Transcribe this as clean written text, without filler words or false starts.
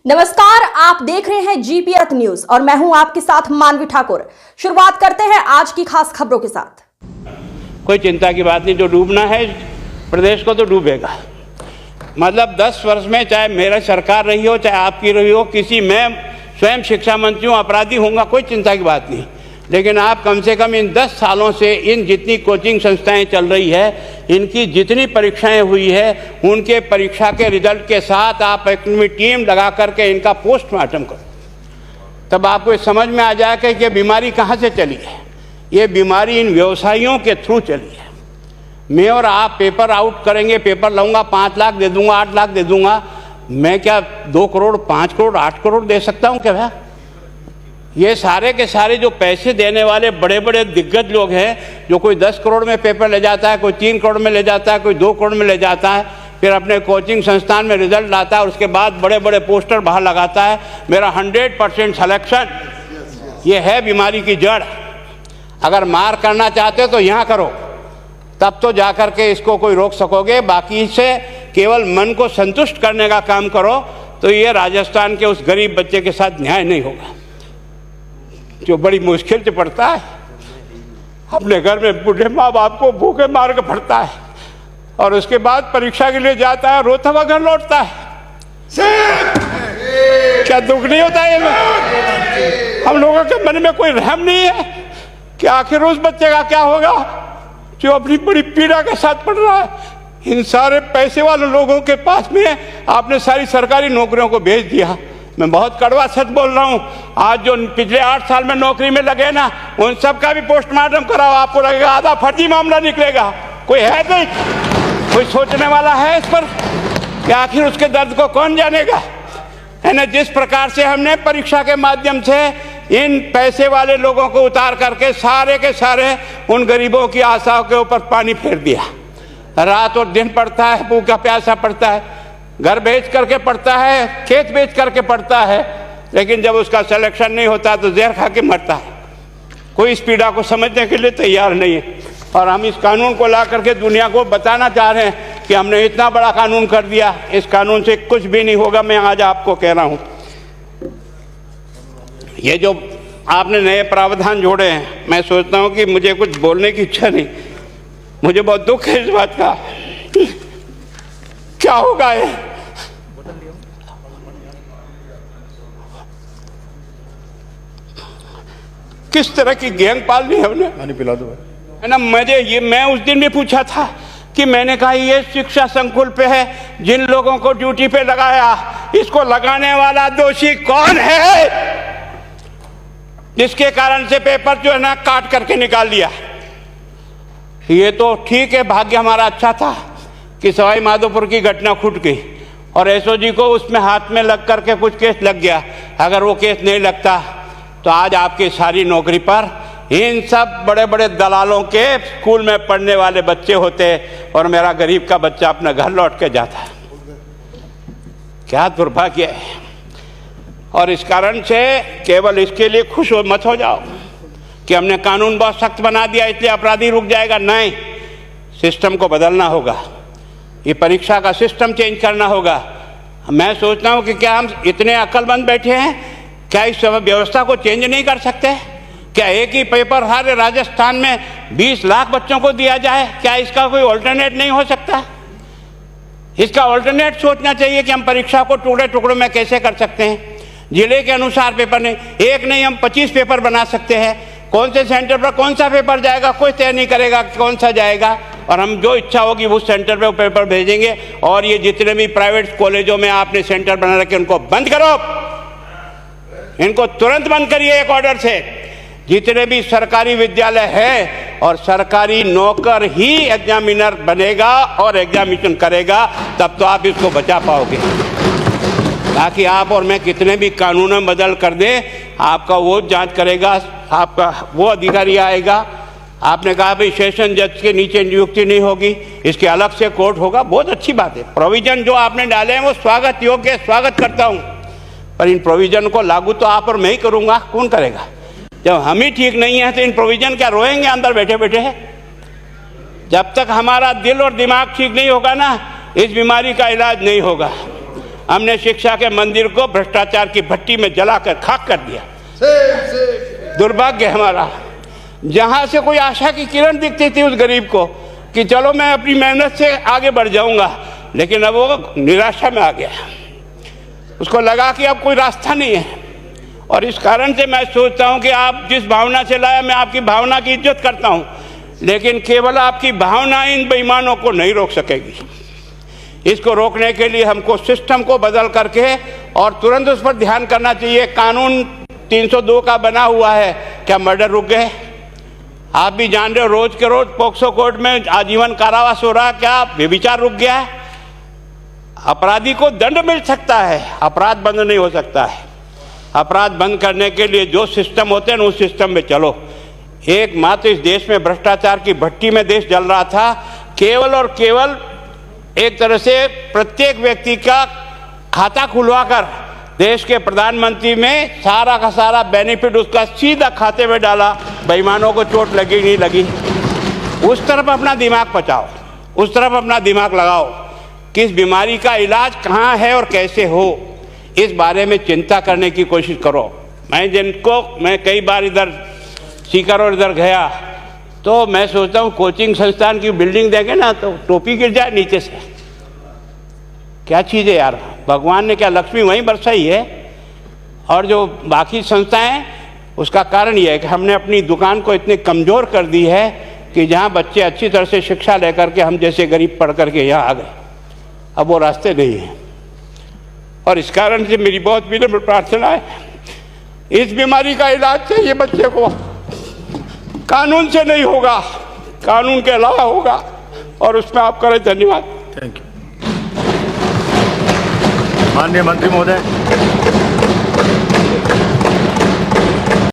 नमस्कार, आप देख रहे हैं जीपी अर्थ न्यूज और मैं हूं आपके साथ मानवी ठाकुर। शुरुआत करते हैं आज की खास खबरों के साथ। कोई चिंता की बात नहीं, जो डूबना है प्रदेश को तो डूबेगा। मतलब 10 वर्ष में चाहे मेरा सरकार रही हो चाहे आपकी रही हो, किसी मैं स्वयं शिक्षा मंत्री हूँ, अपराधी होऊंगा, कोई चिंता की बात नहीं। लेकिन आप कम से कम इन 10 सालों से इन जितनी कोचिंग संस्थाएं चल रही है, इनकी जितनी परीक्षाएं हुई है, उनके परीक्षा के रिजल्ट के साथ आप एक टीम लगा करके इनका पोस्टमार्टम करो, तब आपको समझ में आ जाएगा कि बीमारी कहाँ से चली है। ये बीमारी इन व्यवसायियों के थ्रू चली है। मैं और आप पेपर आउट करेंगे, पेपर लाऊंगा, 5 लाख दे दूंगा, 8 लाख दे दूंगा। मैं क्या 2 करोड़, 5 करोड़, 8 करोड़ दे सकता हूँ क्या भैया? ये सारे के सारे जो पैसे देने वाले बड़े बड़े दिग्गज लोग हैं, जो कोई 10 करोड़ में पेपर ले जाता है, कोई 3 करोड़ में ले जाता है, कोई 2 करोड़ में ले जाता है, फिर अपने कोचिंग संस्थान में रिजल्ट लाता है और उसके बाद बड़े बड़े पोस्टर बाहर लगाता है, मेरा 100% सिलेक्शन। ये है बीमारी की जड़। अगर मार करना चाहते हो तो यहाँ करो, तब तो जा कर के इसको कोई रोक सकोगे। बाकी से केवल मन को संतुष्ट करने का काम करो तो ये राजस्थान के उस गरीब बच्चे के साथ न्याय नहीं होगा, जो बड़ी मुश्किल से पढ़ता है, अपने घर में बूढ़े माँ बाप को भूखे मार के पढ़ता है और उसके बाद परीक्षा के लिए जाता है, रोता हुआ घर लौटता है। क्या दुख नहीं होता है? हम लोगों के मन में कोई रहम नहीं है कि आखिर उस बच्चे का क्या होगा जो अपनी बड़ी पीड़ा के साथ पढ़ रहा है। इन सारे पैसे वाले लोगों के पास में आपने सारी सरकारी नौकरियों को भेज दिया। मैं बहुत कड़वा सच बोल रहा हूँ। आज जो पिछले 8 साल में नौकरी में लगे ना, उन सब का भी पोस्टमार्टम कराओ, आपको लगेगा आधा फर्जी मामला निकलेगा। कोई है नहीं, कोई सोचने वाला है इस पर कि आखिर उसके दर्द को कौन जानेगा? है ना। जिस प्रकार से हमने परीक्षा के माध्यम से इन पैसे वाले लोगों को उतार करके सारे के सारे उन गरीबों की आशाओं के ऊपर पानी फेर दिया। रात और दिन पढ़ता है, भूखा प्यासा पढ़ता है, घर बेच करके पढ़ता है, खेत बेच करके पढ़ता है, लेकिन जब उसका सिलेक्शन नहीं होता तो जहर खा के मरता है। कोई इस पीड़ा को समझने के लिए तैयार नहीं है। और हम इस कानून को ला करके दुनिया को बताना चाह रहे हैं कि हमने इतना बड़ा कानून कर दिया, इस कानून से कुछ भी नहीं होगा। मैं आज आपको कह रहा हूँ, ये जो आपने नए प्रावधान जोड़े हैं, मैं सोचता हूँ कि मुझे कुछ बोलने की इच्छा नहीं, मुझे बहुत दुख है इस बात का। क्या होगा ये? किस तरह की गैंग पाल ली है हमने? पानी पिला दो है ना। मैं उस दिन भी पूछा था कि मैंने कहा ये शिक्षा संकुल पे है, जिन लोगों को ड्यूटी पे लगाया, इसको लगाने वाला दोषी कौन है, जिसके कारण से पेपर जो है ना काट करके निकाल दिया। ये तो ठीक है, भाग्य हमारा अच्छा था कि सवाई माधोपुर की घटना खुट गई और एसओजी को उसमें हाथ में लग करके कुछ केस लग गया। अगर वो केस नहीं लगता तो आज आपकी सारी नौकरी पर इन सब बड़े बड़े दलालों के स्कूल में पढ़ने वाले बच्चे होते और मेरा गरीब का बच्चा अपना घर लौट के जाता। क्या दुर्भाग्य है। और इस कारण से केवल इसके लिए खुश मत हो जाओ कि हमने कानून बहुत सख्त बना दिया इसलिए अपराधी रुक जाएगा। नहीं, सिस्टम को बदलना होगा, ये परीक्षा का सिस्टम चेंज करना होगा। मैं सोचता हूँ कि क्या हम इतने अक्लमंद बैठे हैं, क्या इस व्यवस्था को चेंज नहीं कर सकते? क्या एक ही पेपर हर राजस्थान में 20 लाख बच्चों को दिया जाए? क्या इसका कोई ऑल्टरनेट नहीं हो सकता? इसका ऑल्टरनेट सोचना चाहिए कि हम परीक्षा को टुकड़े टुकड़ों में कैसे कर सकते हैं। जिले के अनुसार पेपर नहीं, एक नहीं हम 25 पेपर बना सकते हैं। कौन से सेंटर पर कौन सा पेपर जाएगा कोई तय नहीं करेगा कौन सा जाएगा, और हम जो इच्छा होगी उस सेंटर पे वो पेपर भेजेंगे। और ये जितने भी प्राइवेट कॉलेजों में आपने सेंटर बना रखे उनको बंद करो, इनको तुरंत बंद करिए एक ऑर्डर से। जितने भी सरकारी विद्यालय है और सरकारी नौकर ही एग्जामिनर बनेगा और एग्जामिनेशन करेगा, तब तो आप इसको बचा पाओगे। ताकि आप और मैं कितने भी कानून बदल कर दें, आपका वो जांच करेगा, आपका वो अधिकारी आएगा। आपने कहा भाई सेशन जज के नीचे नियुक्ति नहीं होगी, इसके अलग से कोर्ट होगा, बहुत अच्छी बात है। प्रोविजन जो आपने डाले हैं वो स्वागत योग्य है, स्वागत करता हूँ, पर इन प्रोविजन को लागू तो आप और मैं ही करूँगा, कौन करेगा? जब हम ही ठीक नहीं है तो इन प्रोविजन क्या रोएंगे अंदर बैठे बैठे? जब तक हमारा दिल और दिमाग ठीक नहीं होगा ना, इस बीमारी का इलाज नहीं होगा। हमने शिक्षा के मंदिर को भ्रष्टाचार की भट्टी में जलाकर खाक कर दिया। दुर्भाग्य हमारा, जहां से कोई आशा की किरण दिखती थी उस गरीब को कि चलो मैं अपनी मेहनत से आगे बढ़ जाऊंगा, लेकिन अब वो निराशा में आ गया। उसको लगा कि अब कोई रास्ता नहीं है। और इस कारण से मैं सोचता हूं कि आप जिस भावना से लाया, मैं आपकी भावना की इज्जत करता हूं, लेकिन केवल आपकी भावना इन बेईमानों को नहीं रोक सकेगी। इसको रोकने के लिए हमको सिस्टम को बदल करके और तुरंत उस पर ध्यान करना चाहिए। कानून 302 का बना हुआ है, क्या मर्डर रुक गए? आप भी जान रहे हो, रोज के रोज पोक्सो कोर्ट में आजीवन कारावास हो रहा, क्या व्यभिचार रुक गया है? अपराधी को दंड मिल सकता है, अपराध बंद नहीं हो सकता है। अपराध बंद करने के लिए जो सिस्टम होते हैं उस सिस्टम में चलो। एकमात्र इस देश में भ्रष्टाचार की भट्टी में देश जल रहा था। केवल और केवल एक तरह से प्रत्येक व्यक्ति का खाता खुलवाकर देश के प्रधानमंत्री में सारा का सारा बेनिफिट उसका सीधा खाते में डाला। बेईमानों को चोट लगी नहीं लगी, उस तरफ अपना दिमाग बचाओ, उस तरफ अपना दिमाग लगाओ। किस बीमारी का इलाज कहाँ है और कैसे हो, इस बारे में चिंता करने की कोशिश करो। मैं कई बार इधर सीकर और इधर गया तो मैं सोचता हूँ कोचिंग संस्थान की बिल्डिंग देंगे ना तो टोपी गिर जाए नीचे से। क्या चीज़ है यार, भगवान ने क्या लक्ष्मी वहीं बरसाई है। और जो बाकी संस्थाएं, उसका कारण यह है कि हमने अपनी दुकान को इतनी कमज़ोर कर दी है कि जहाँ बच्चे अच्छी तरह से शिक्षा लेकर के हम जैसे गरीब पढ़ करके यहाँ आ गए, अब वो रास्ते नहीं हैं। और इस कारण से मेरी बहुत विनम्र प्रार्थना है, इस बीमारी का इलाज चाहिए बच्चे को, कानून से नहीं होगा, कानून के अलावा होगा। और उसमें आप करें। धन्यवाद। Thank you. माननीय मंत्री महोदय।